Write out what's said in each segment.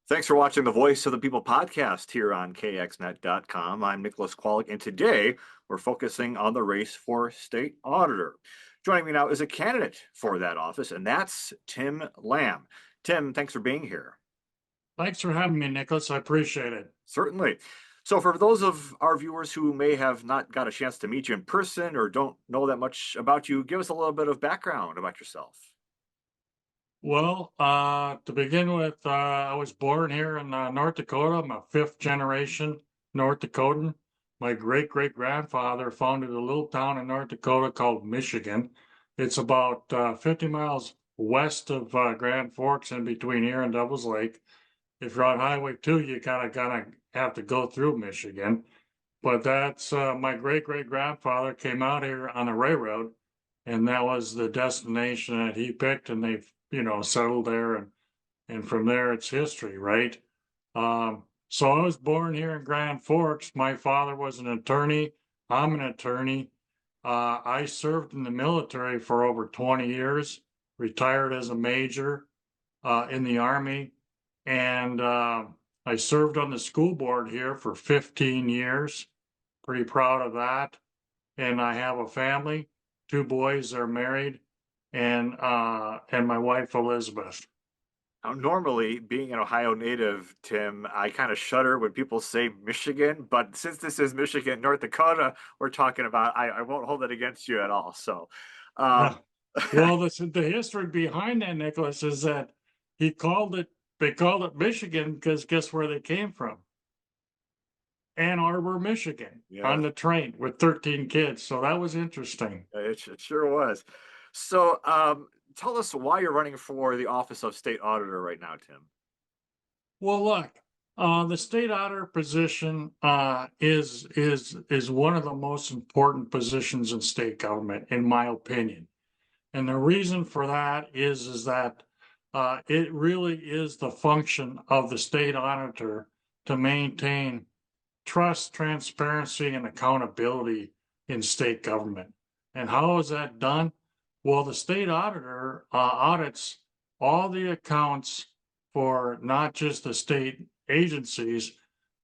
Thanks for watching the Voice of the People podcast here on KXNet.com. I'm Nicholas Qualick, and today we're focusing on the race for state auditor. Joining me now is a candidate for that office, and that's Tim Lamb. Tim, thanks for being here. Thanks for having me, Nicholas. I appreciate it. Certainly. So, for those of our viewers who may have not got a chance to meet you in person or don't know that much about you, give us a little bit of background about yourself. Well, to begin with, I was born here in North Dakota. I'm a fifth generation North Dakotan. My great great grandfather founded a little town in North Dakota called Michigan. It's about 50 miles west of Grand Forks, in between here and Devil's Lake. If you're on Highway 2, you kind of have to go through Michigan. But that's my great great grandfather came out here on a railroad, and that was the destination that he picked, and they've settled there, and from there it's history, right? So I was born here in Grand Forks. My father was an attorney. I'm an attorney. I served in the military for over 20 years, retired as a major in the Army, and I served on the school board here for 15 years. Pretty proud of that. And I have a family, two boys are married, and my wife Elizabeth. Now, normally, being an Ohio native, Tim, I kind of shudder when people say Michigan, but since this is Michigan, North Dakota, we're talking about, I won't hold it against you at all. So, Uh, um, well, the history behind that, Nicholas, is that they called it Michigan because guess where they came from? Ann Arbor, Michigan, yeah, on the train with 13 kids. So that was interesting. it sure was. So, tell us why you're running for the office of state auditor right now, Tim. Well, look, the state auditor position is one of the most important positions in state government, in my opinion. And the reason for that is that it really is the function of the state auditor to maintain trust, transparency, and accountability in state government. And how is that done? Well, the state auditor audits all the accounts for not just the state agencies,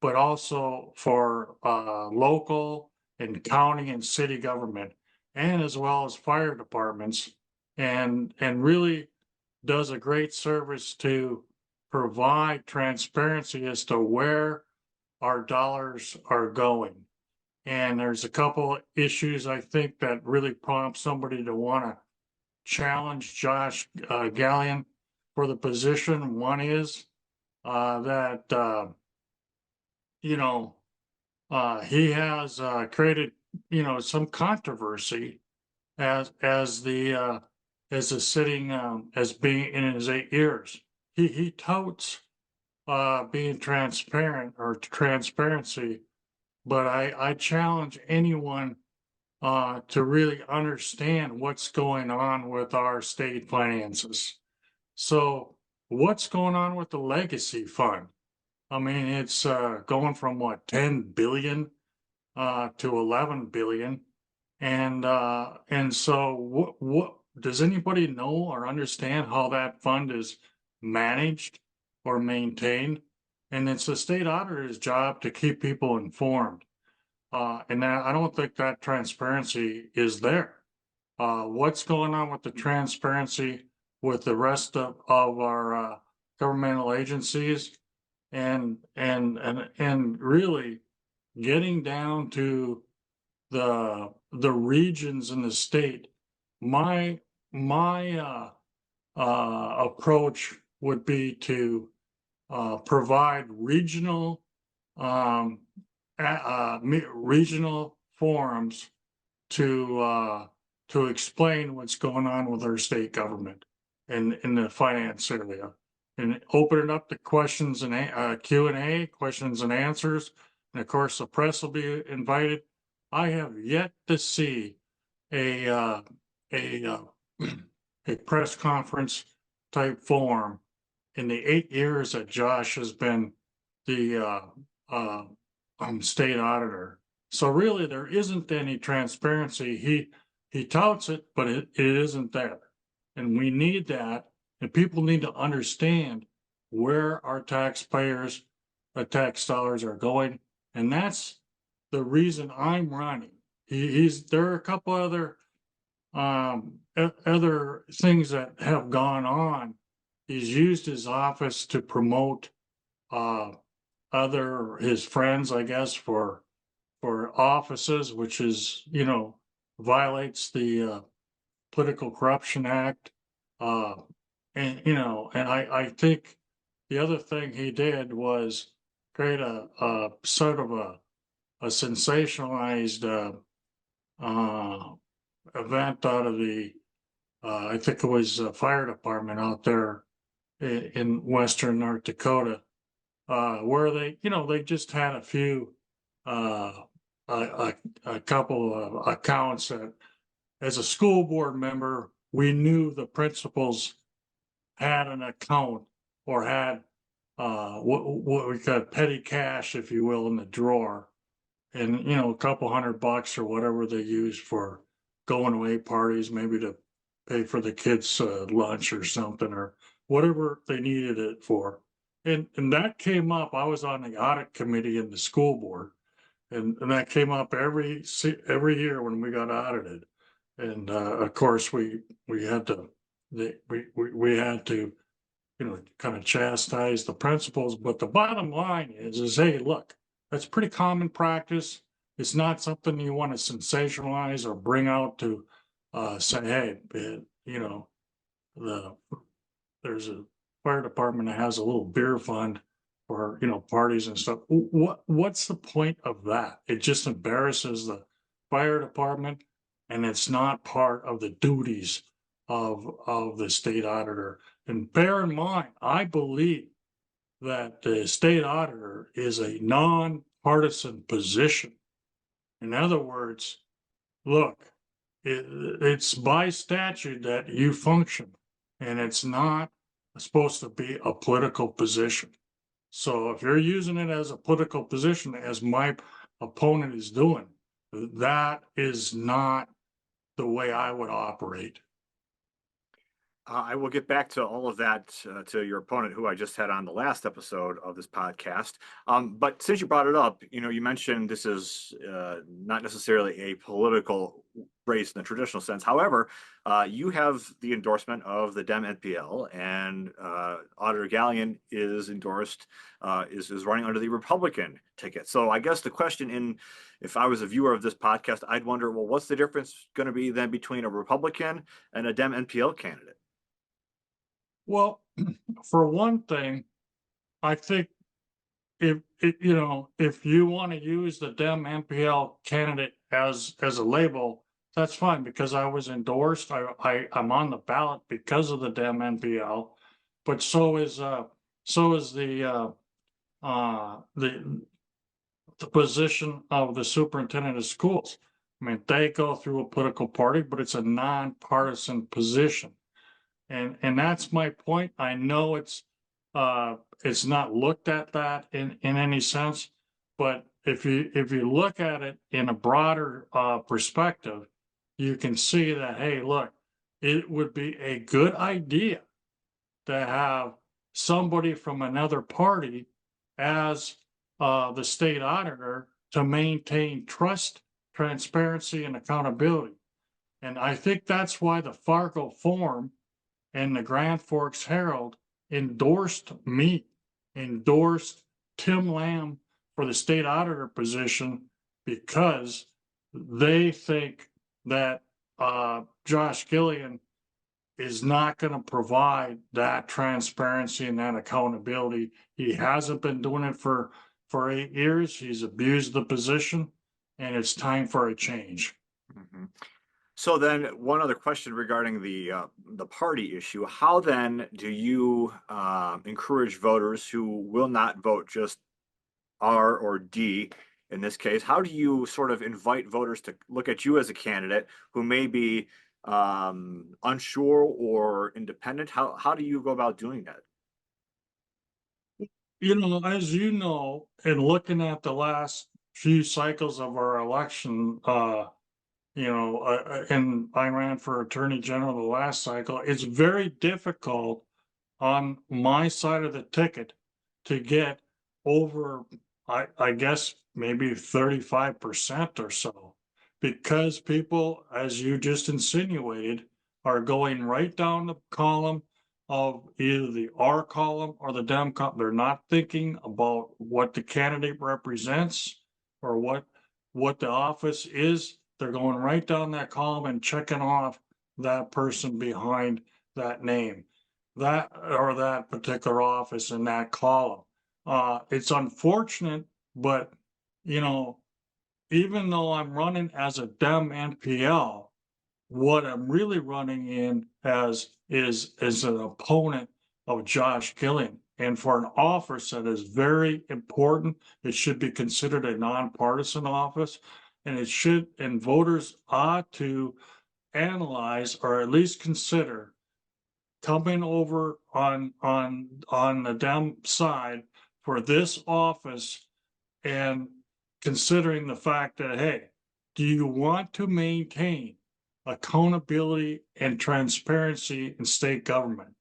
but also for local and county and city government, and as well as fire departments, and really does a great service to provide transparency as to where our dollars are going. And there's a couple issues I think that really prompt somebody to want to challenge Josh Gallion for the position. One is that he has created some controversy as the sitting as being in his 8 years. He touts being transparent or transparency, but I challenge anyone to really understand what's going on with our state finances. So, what's going on with the legacy fund? I mean, it's going from what, 10 billion to 11 billion, and so what does anybody know or understand how that fund is managed or maintained? And it's the state auditor's job to keep people informed. And I don't think that transparency is there. What's going on with the transparency with the rest of our governmental agencies, and really getting down to the regions in the state. My approach would be to provide um, regional forums to explain what's going on with our state government and in the finance area, and open it up to questions and Q&A, questions and answers. And of course, the press will be invited. I have yet to see a a uh, a press conference type forum in the 8 years that Josh has been the state auditor. So really, there isn't any transparency. He touts it, but it isn't there, and we need that. And people need to understand where our taxpayers, tax dollars are going. And that's the reason I'm running. There are a couple other other things that have gone on. He's used his office to promote his friends, I guess, for offices, which is, violates the Political Corruption Act. Uh, and I think the other thing he did was create a sort of a sensationalized event out of the I think it was a fire department out there in western North Dakota, where they just had a few uh, a couple of accounts that, as a school board member, we knew the principals had an account or had what we call petty cash, if you will, in the drawer, and a couple $100 or whatever they used for going away parties, maybe to pay for the kids' lunch or something, or whatever they needed it for. And that came up. I was on the audit committee in the school board, and that came up every year when we got audited. And of course, we had to we had to kind of chastise the principals. But the bottom line is hey, look, that's pretty common practice. It's not something you want to sensationalize or bring out to say, hey, there's a fire department that has a little beer fund for parties and stuff. What's the point of that? It just embarrasses the fire department, and it's not part of the duties of the state auditor. And bear in mind, I believe that the state auditor is a nonpartisan position. In other words, look, it's by statute that you function, and it's not supposed to be a political position. So if you're using it as a political position, as my opponent is doing, that is not the way I would operate. I will get back to all of that to your opponent, who I just had on the last episode of this podcast. But since you brought it up, you mentioned this is not necessarily a political race in the traditional sense. However, you have the endorsement of the Dem NPL, and Auditor Gallion is endorsed, is running under the Republican ticket. So I guess the question, if I was a viewer of this podcast, I'd wonder, well, what's the difference going to be then between a Republican and a Dem NPL candidate? Well, for one thing, I think if you want to use the Dem NPL candidate as a label, that's fine, because I was endorsed. I'm on the ballot because of the Dem NPL, but so is the position of the superintendent of schools. I mean, they go through a political party, but it's a nonpartisan position. And that's my point. I know it's not looked at that in any sense, but if you look at it in a broader perspective, you can see that, hey, look, it would be a good idea to have somebody from another party as the state auditor to maintain trust, transparency, and accountability. And I think that's why the Fargo Forum and the Grand Forks Herald endorsed me, endorsed Tim Lamb for the state auditor position, because they think that Josh Gillian is not going to provide that transparency and that accountability. He hasn't been doing it for 8 years. He's abused the position, and it's time for a change. Mm-hmm. So then, one other question regarding the party issue: how then do you encourage voters who will not vote just R or D in this case? How do you sort of invite voters to look at you as a candidate who may be unsure or independent? How do you go about doing that? As you know, in looking at the last few cycles of our election, and I ran for attorney general the last cycle, it's very difficult on my side of the ticket to get over, I guess, maybe 35% or so. Because people, as you just insinuated, are going right down the column of either the R column or the Dem column. They're not thinking about what the candidate represents or what the office is. They're going right down that column and checking off that person behind that name, that or that particular office in that column. It's unfortunate, but you know, even though I'm running as a Dem NPL, what I'm really running in as is an opponent of Josh Gillian. And for an office that is very important, it should be considered a nonpartisan office. And it should, and voters ought to analyze or at least consider coming over on the Dem side for this office and considering the fact that, hey, do you want to maintain accountability and transparency in state government?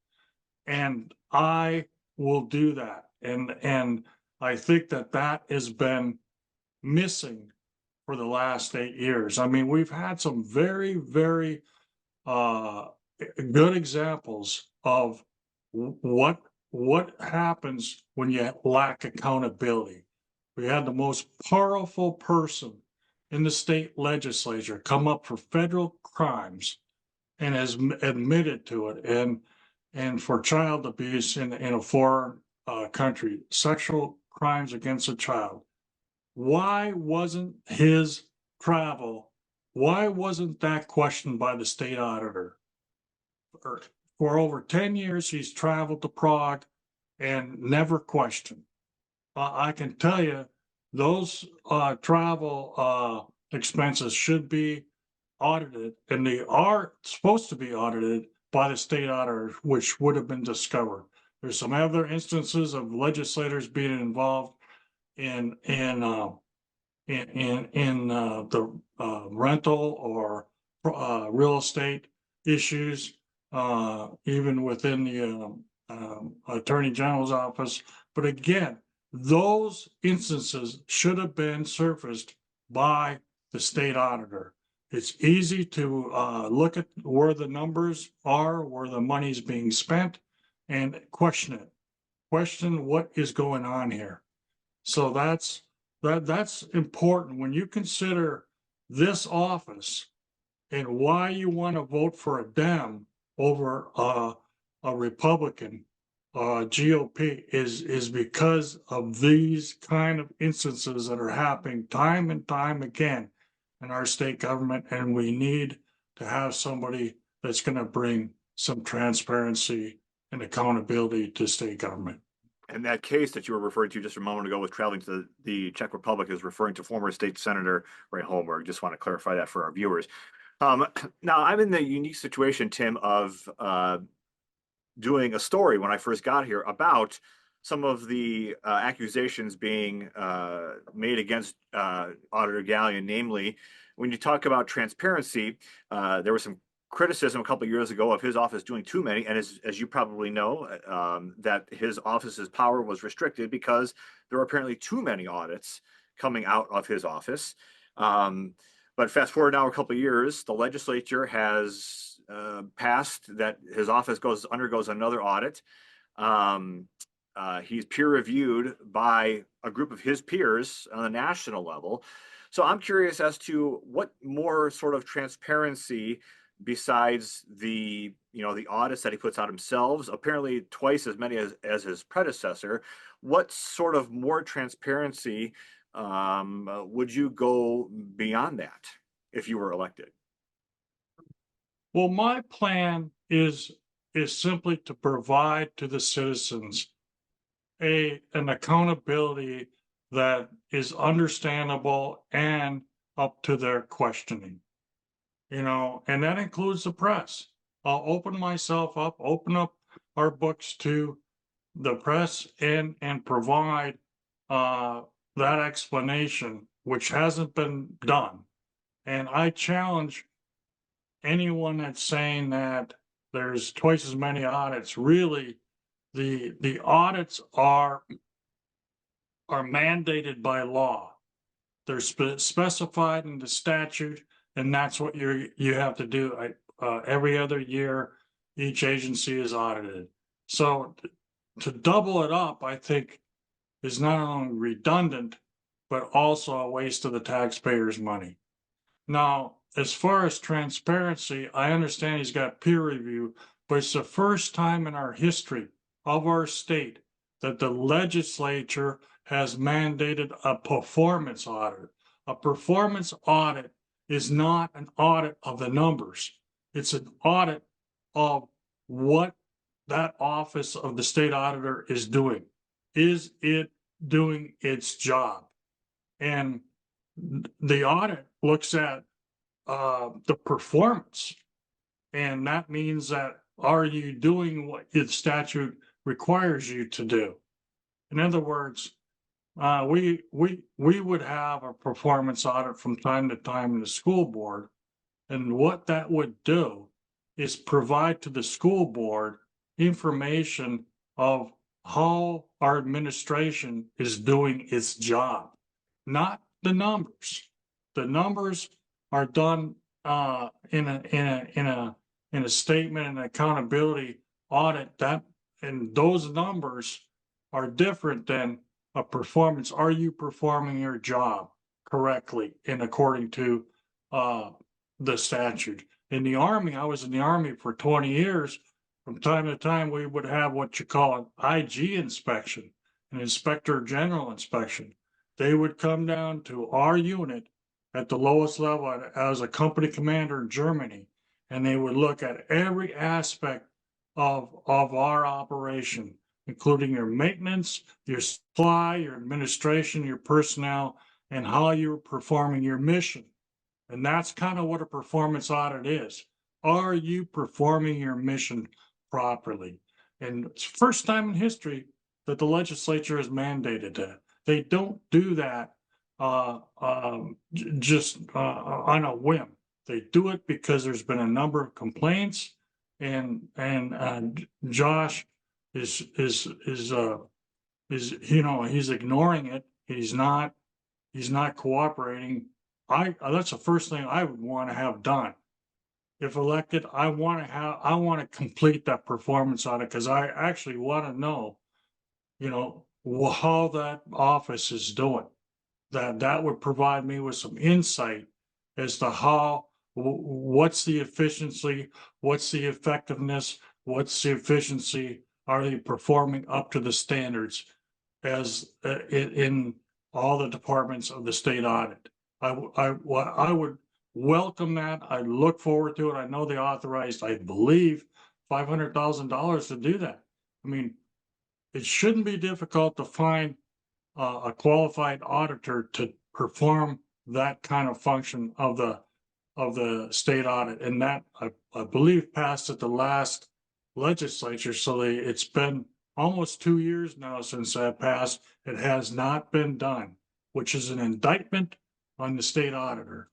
And I will do that. And I think that that has been missing for the last 8 years. I mean, we've had some very, very uh, good examples of what happens when you lack accountability. We had the most powerful person in the state legislature come up for federal crimes and has admitted to it, and for child abuse in a foreign country, sexual crimes against a child. Why wasn't his travel? Why wasn't that questioned by the state auditor? For over 10 years, he's traveled to Prague and never questioned. I can tell you those travel expenses should be audited, and they are supposed to be audited by the state auditor, which would have been discovered. There's some other instances of legislators being involved in the rental or real estate issues, even within the Attorney General's office. But again, those instances should have been surfaced by the state auditor. It's easy to look at where the numbers are, where the money's being spent, and question it. Question what is going on here. So that's important when you consider this office and why you want to vote for a Dem over a Republican GOP is because of these kind of instances that are happening time and time again in our state government, and we need to have somebody that's going to bring some transparency and accountability to state government. And that case that you were referring to just a moment ago with traveling to the Czech Republic is referring to former state senator Ray Holmberg. Just want to clarify that for our viewers. Now I'm in the unique situation, Tim, of doing a story when I first got here about some of the accusations being made against Auditor Gallion. Namely, when you talk about transparency, there was some criticism a couple of years ago of his office doing too many, and as you probably know, that his office's power was restricted because there were apparently too many audits coming out of his office. But fast forward now a couple of years, the legislature has passed that his office undergoes another audit. He's peer reviewed by a group of his peers on a national level. So I'm curious as to what more sort of transparency, besides the audits that he puts out himself, apparently twice as many as his predecessor, what sort of more transparency would you go beyond that if you were elected? Well, my plan is simply to provide to the citizens an accountability that is understandable and up to their questioning. And that includes the press. I'll open myself up, open up our books to the press and provide that explanation, which hasn't been done. And I challenge anyone that's saying that there's twice as many audits. Really, the audits are mandated by law. They're specified in the statute, and that's what you have to do. Every other year, each agency is audited. So to double it up, I think, is not only redundant, but also a waste of the taxpayers' money. Now, as far as transparency, I understand he's got peer review, but it's the first time in our history of our state that the legislature has mandated a performance audit. A performance audit is not an audit of the numbers. It's an audit of what that office of the state auditor is doing. Is it doing its job? And the audit looks at the performance, and that means that are you doing what the statute requires you to do? In other words, we would have a performance audit from time to time in the school board, and what that would do is provide to the school board information of how our administration is doing its job, not the numbers. The numbers are done in a statement and accountability audit, that, and those numbers are different than a performance. Are you performing your job correctly and according to the statute? In the Army, I was in the Army for 20 years. From time to time, we would have what you call an IG inspection, an Inspector General inspection. They would come down to our unit at the lowest level as a company commander in Germany, and they would look at every aspect of our operation, including your maintenance, your supply, your administration, your personnel, and how you're performing your mission. And that's kind of what a performance audit is. Are you performing your mission properly? And it's the first time in history that the legislature has mandated that. They don't do that just on a whim. They do it because there's been a number of complaints, and Josh is he's ignoring it. He's not cooperating. That's the first thing I would want to have done. If elected, I want to complete that performance audit, because I actually want to know, how that office is doing. That would provide me with some insight as to what's the efficiency, what's the effectiveness, what's the efficiency, are they performing up to the standards as in all the departments of the state audit. I would welcome that. I look forward to it. I know they authorized, I believe, $500,000 to do that. I mean, it shouldn't be difficult to find a qualified auditor to perform that kind of function of the state audit, and that I believe passed at the last legislature. So it's been almost 2 years now since that passed. It has not been done, which is an indictment on the state auditor.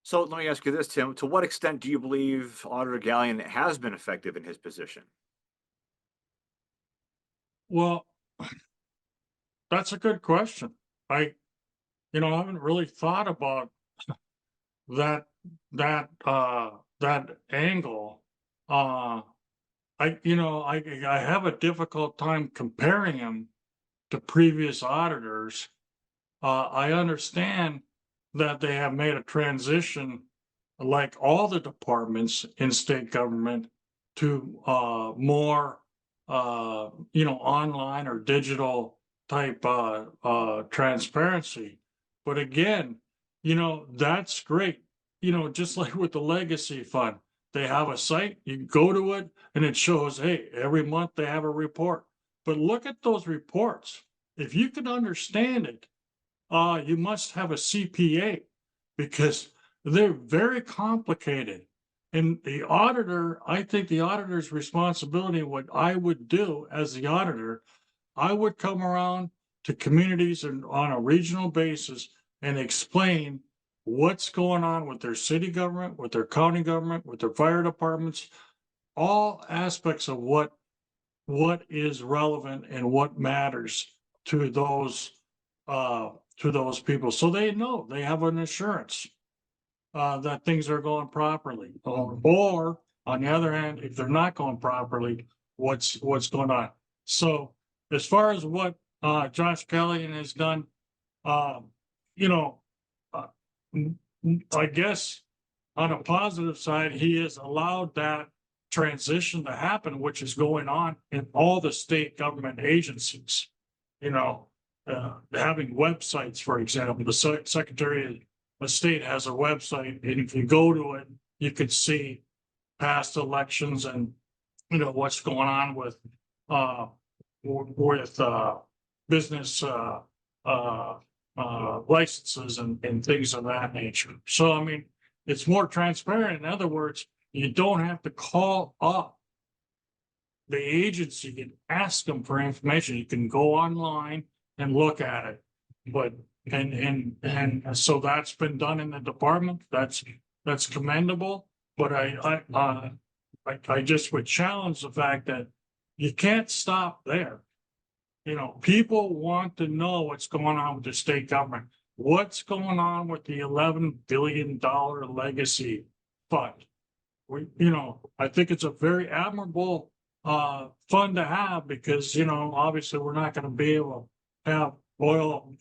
So let me ask you this, Tim. To what extent do you believe Auditor Gallion has been effective in his position? Well, that's a good question. I haven't really thought about that angle. I have a difficult time comparing him to previous auditors. I understand that they have made a transition, like all the departments in state government, to more online or digital type transparency. But again, that's great. Just like with the legacy fund, they have a site, you go to it and it shows, hey, every month they have a report. But look at those reports. If you can understand it, you must have a CPA, because they're very complicated. And the auditor, I think the auditor's responsibility, what I would do as the auditor, I would come around to communities and on a regional basis and explain what's going on with their city government, with their county government, with their fire departments, all aspects of what what is relevant and what matters to those people. So they know they have an assurance that things are going properly. Or on the other hand, if they're not going properly, what's going on? So as far as what Josh Kelly has done, you know, uh, I guess on a positive side, he has allowed that transition to happen, which is going on in all the state government agencies. You know, having websites, for example, the Secretary of State has a website, and if you go to it, you could see past elections and what's going on with business licenses and things of that nature. So I mean, it's more transparent. In other words, you don't have to call up the agency and ask them for information. You can go online and look at it. But and so that's been done in the department. That's commendable. But I just would challenge the fact that you can't stop there. People want to know what's going on with the state government. What's going on with the $11 billion legacy fund? I think it's a very admirable fund to have because, obviously we're not going to be able to have oil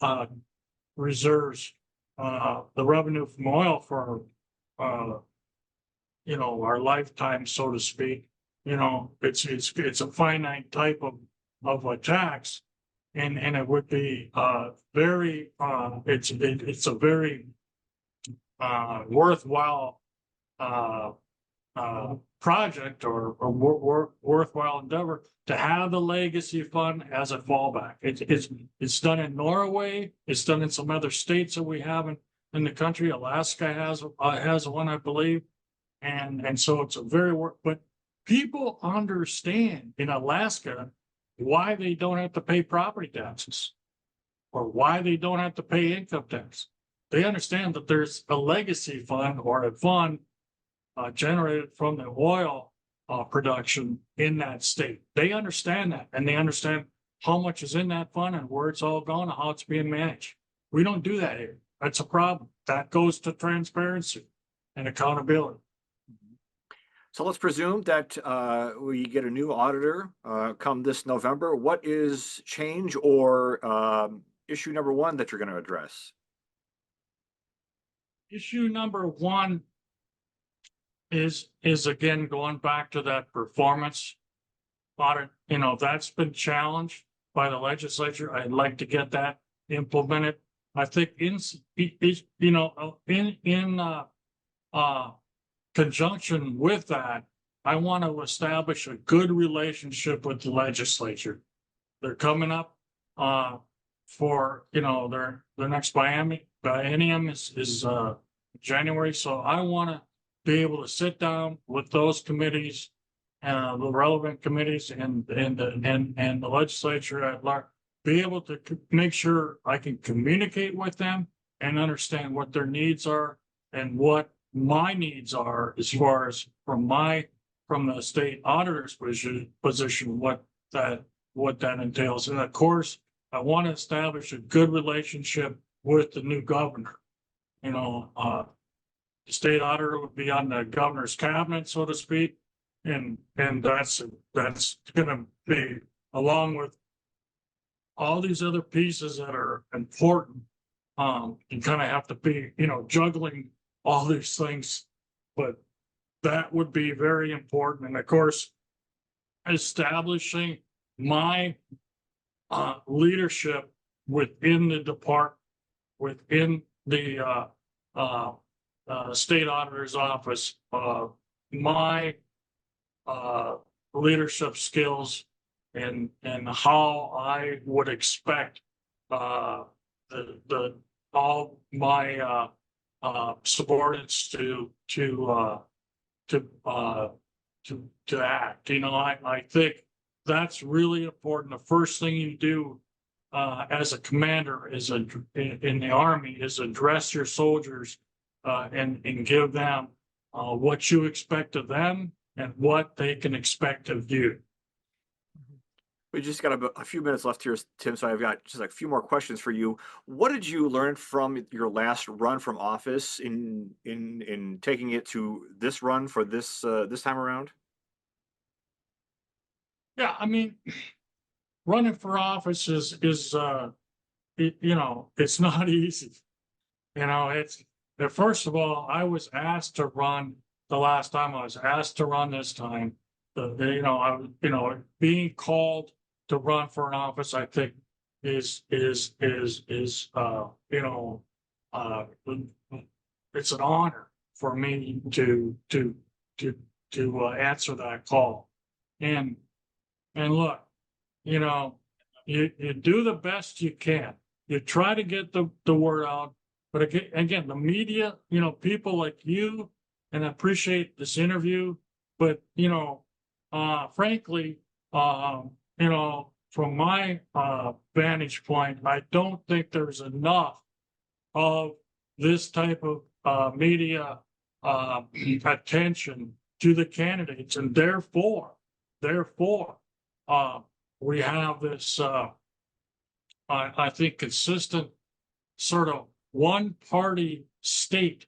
reserves, the revenue from oil for, our lifetime, so to speak. It's a finite type of a tax. And it would be very it's a very worthwhile project or worthwhile endeavor to have the legacy fund as a fallback. It's done in Norway. It's done in some other states that we have in the country. Alaska has one, I believe, and so it's a very but people understand in Alaska why they don't have to pay property taxes or why they don't have to pay income tax. They understand that there's a legacy fund or a fund generated from the oil production in that state. They understand that, and they understand how much is in that fund and where it's all going and how it's being managed. We don't do that here. That's a problem. That goes to transparency and accountability. So let's presume that we get a new auditor come this November. What is change or issue number one that you're going to address? Issue number one is again going back to that performance audit. That's been challenged by the legislature. I'd like to get that implemented. I think in conjunction with that, I want to establish a good relationship with the legislature. They're coming up for their next biennium is January. So I want to be able to sit down with those committees, the relevant committees, and the legislature at large, be able to make sure I can communicate with them and understand what their needs are and what my needs are as far as from the state auditor's position, what that entails. And of course, I want to establish a good relationship with the new governor. The state auditor would be on the governor's cabinet, so to speak, and that's going to be along with all these other pieces that are important. You kind of have to be, juggling all these things, but that would be very important. And of course, establishing my leadership within the department, within the state auditor's office, my leadership skills and how I would expect all my subordinates to act. I think that's really important. The first thing you do as a commander in the Army is address your soldiers and give them what you expect of them and what they can expect of you. We just got a few minutes left here, Tim, so I've got just like a few more questions for you. What did you learn from your last run from office in taking it to this run for this time around? Yeah, I mean, running for office it's not easy. It's first of all, I was asked to run the last time. I was asked to run this time. Being called to run for an office, I think is uh it's an honor for me to answer that call. And look, you know, you do the best you can. You try to get the word out. But again, the media, people like you, and I appreciate this interview, but frankly, from my vantage point, I don't think there's enough of this type of media attention to the candidates, and therefore, uh, we have this, I think, consistent sort of one-party state,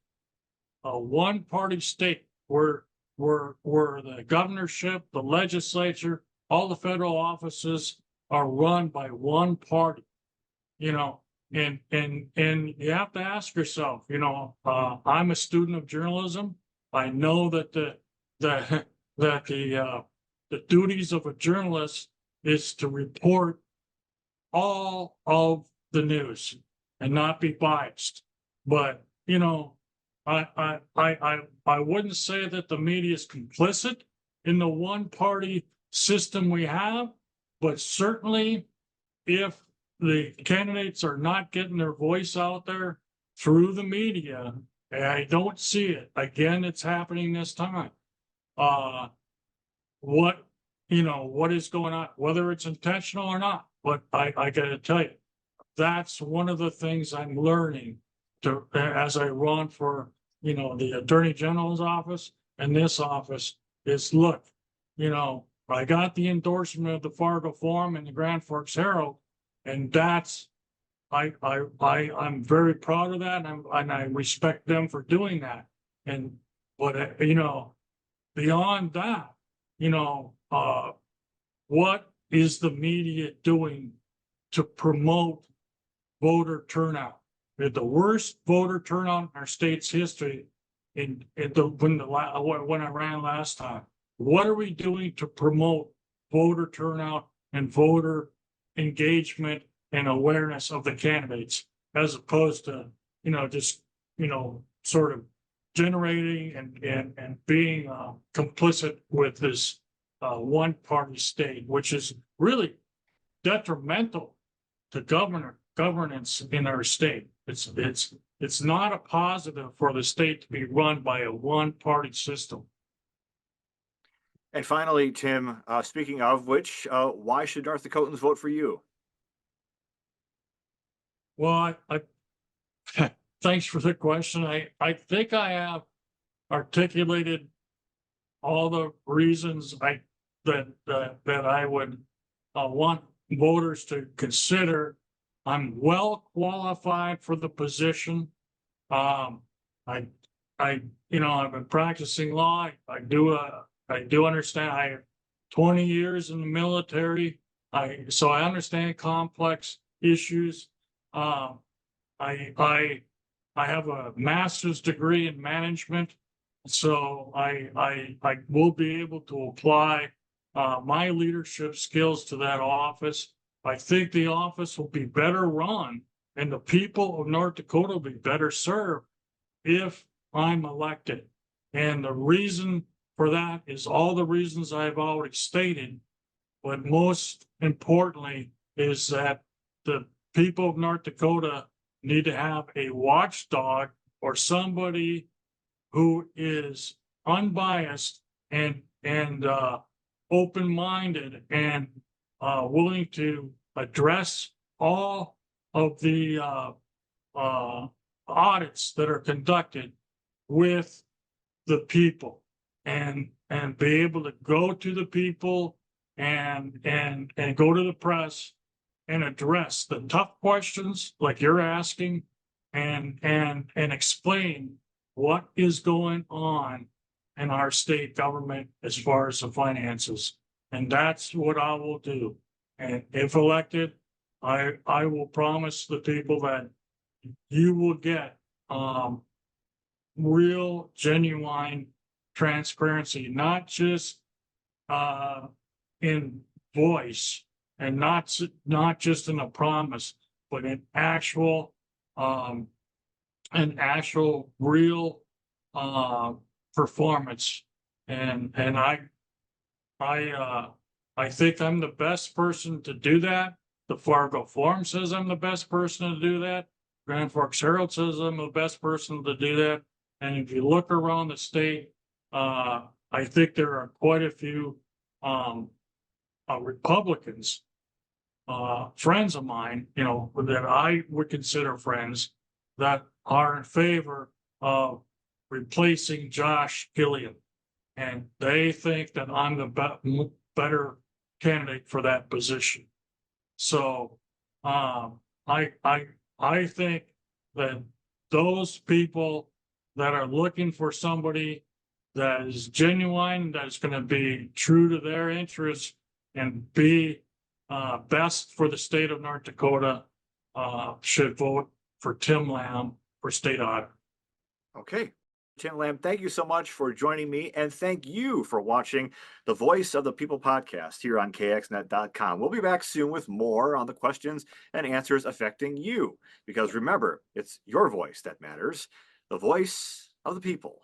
a one-party state where the governorship, the legislature, all the federal offices are run by one party. You know, and you have to ask yourself. I'm a student of journalism. I know that the that the duties of a journalist is to report all of the news and not be biased. But I wouldn't say that the media is complicit in the one party system we have, but certainly if the candidates are not getting their voice out there through the media, and I don't see it. Again, it's happening this time. Uh, what what is going on, whether it's intentional or not. But I got to tell you, that's one of the things I'm learning as I run for the Attorney General's office and this office is look, I got the endorsement of the Fargo Forum and the Grand Forks Herald, and that's I'm very proud of that, and I respect them for doing that. And but beyond that, what is the media doing to promote voter turnout? We had the worst voter turnout in our state's history when I ran last time. What are we doing to promote voter turnout and voter engagement and awareness of the candidates, as opposed to just sort of generating and being complicit with this one party state, which is really detrimental to governance in our state. It's not a positive for the state to be run by a one party system. And finally, Tim, speaking of which, why should North Dakotans vote for you? Well, thanks for the question. I think I have articulated all the reasons that I would want voters to consider. I'm well qualified for the position. I I've been practicing law. I do understand. I have 20 years in the military. So I understand complex issues. I have a master's degree in management, so I will be able to apply my leadership skills to that office. I think the office will be better run, and the people of North Dakota will be better served if I'm elected. And the reason for that is all the reasons I've already stated, but most importantly is that the people of North Dakota need to have a watchdog or somebody who is unbiased and open-minded and willing to address all of the audits that are conducted with the people and be able to go to the people and go to the press and address the tough questions like you're asking and explain what is going on in our state government as far as the finances. And that's what I will do. And if elected, I will promise the people that you will get real, genuine transparency, not just in voice and not just in a promise, but in actual real performance. And I think I'm the best person to do that. The Fargo Forum says I'm the best person to do that. Grand Forks Herald says I'm the best person to do that. And if you look around the state, I think there are quite a few Republicans, friends of mine, that I would consider friends, that are in favor of replacing Josh Gilliam. And they think that I'm the better candidate for that position. So I think that those people that are looking for somebody that is genuine, that's going to be true to their interests and be best for the state of North Dakota should vote for Tim Lamb for state auditor. Okay. Tim Lamb, thank you so much for joining me, and thank you for watching the Voice of the People podcast here on kxnet.com. We'll be back soon with more on the questions and answers affecting you, because remember, it's your voice that matters, the voice of the people.